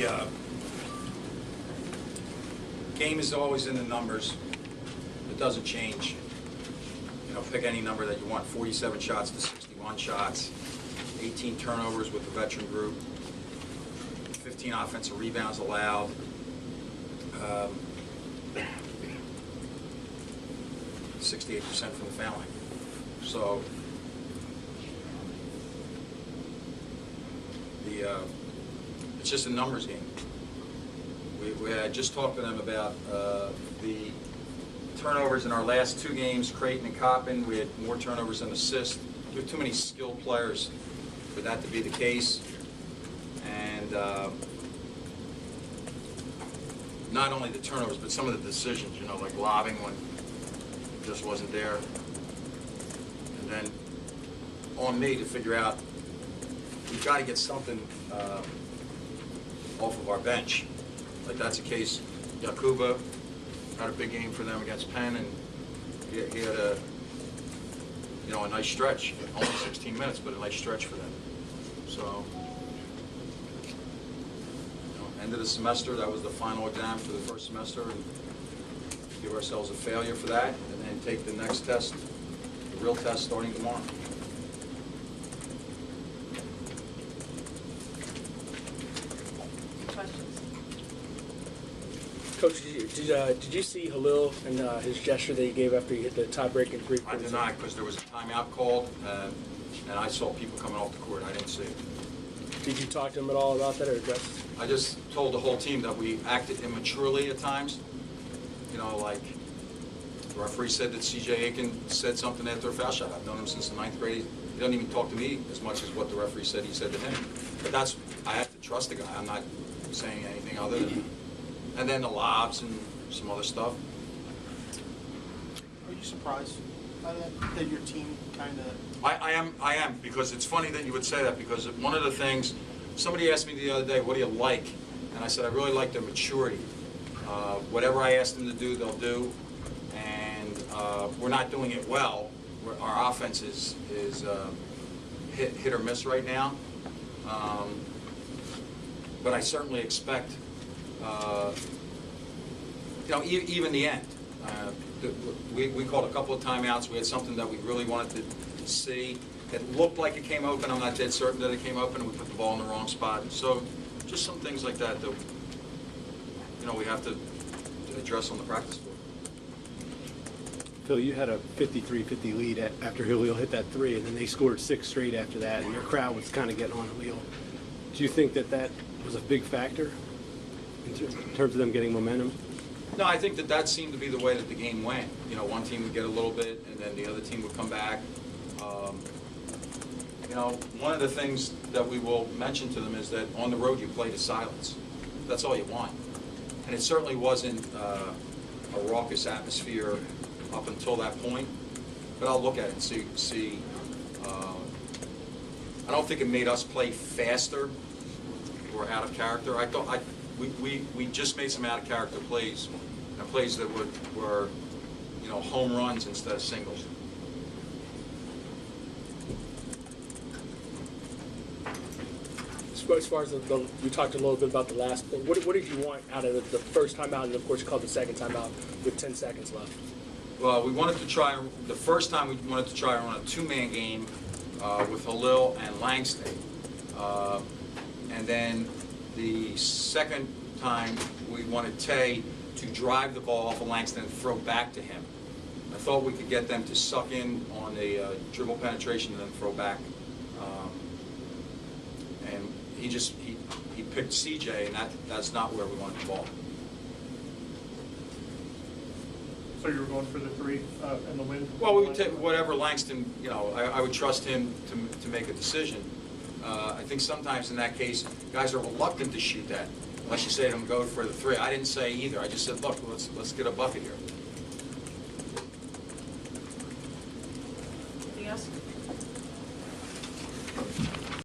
The game is always in the numbers. It doesn't change. You know, pick any number that you want, 47 shots to 61 shots, 18 turnovers with the veteran group, 15 offensive rebounds allowed. 68% from the fouling. So it's just a numbers game. We had just talked to them about the turnovers in our last two games, Creighton and Coppin. We had more turnovers than assists. We have too many skilled players for that to be the case. And not only the turnovers, but some of the decisions, you know, like lobbing when it just wasn't there. And then on me to figure out, we've got to get something off of our bench. Like that's the case. Yakuba had a big game for them against Penn, and he had a nice stretch. Only 16 minutes, but a nice stretch for them. So, end of the semester, that was the final exam for the first semester, and give ourselves a failure for that, and then take the next test, the real test, starting tomorrow. Coach, did you see Halil and his gesture that he gave after he hit the tie-breaking three? I did not, because there was a timeout called, and I saw people coming off the court. I didn't see it. Did you talk to him at all about that, or just? I just told the whole team that we acted immaturely at times. You know, like the referee said that C.J. Aiken said something after a foul shot. I've known him since the 9th grade. He doesn't even talk to me as much as what the referee said he said to him. But I have to trust the guy. I'm not saying anything other than. And then the lobs and some other stuff. Are you surprised by that your team kind of... I am, because it's funny that you would say that, because one of the things, somebody asked me the other day, what do you like? And I said, I really like their maturity. Whatever I ask them to do, they'll do. And we're not doing it well. Our offense is hit or miss right now. But I certainly expect even the end. We called a couple of timeouts. We had something that we really wanted to see. It looked like it came open. I'm not dead certain that it came open. We put the ball in the wrong spot. So just some things like that we have to address on the practice floor. Phil, you had a 53-50 lead after Halil hit that three, and then they scored 6 straight after that, and your crowd was kind of getting on Halil. Do you think that was a big factor in terms of them getting momentum? No, I think that seemed to be the way that the game went. You know, one team would get a little bit, and then the other team would come back. One of the things that we will mention to them is that on the road you play to silence. That's all you want. And it certainly wasn't a raucous atmosphere up until that point. But I'll look at it and see. I don't think it made us play faster or out of character. We just made some out of character plays, and plays that were home runs instead of singles. As far as you talked a little bit about the last thing, what did you want out of the first time out, and of course you called the second time out with 10 seconds left? Well, we wanted to try, the first time we wanted to try on a two-man game with Halil and Langston. And then the second time we wanted Tay to drive the ball off of Langston and throw back to him. I thought we could get them to suck in on a dribble penetration and then throw back. And he picked CJ, and that's not where we wanted the ball. So you were going for the three and the win? Well, we would take whatever Langston, I would trust him to make a decision. I think sometimes in that case, guys are reluctant to shoot that, unless you say to them, go for the three. I didn't say either. I just said, look, let's get a bucket here.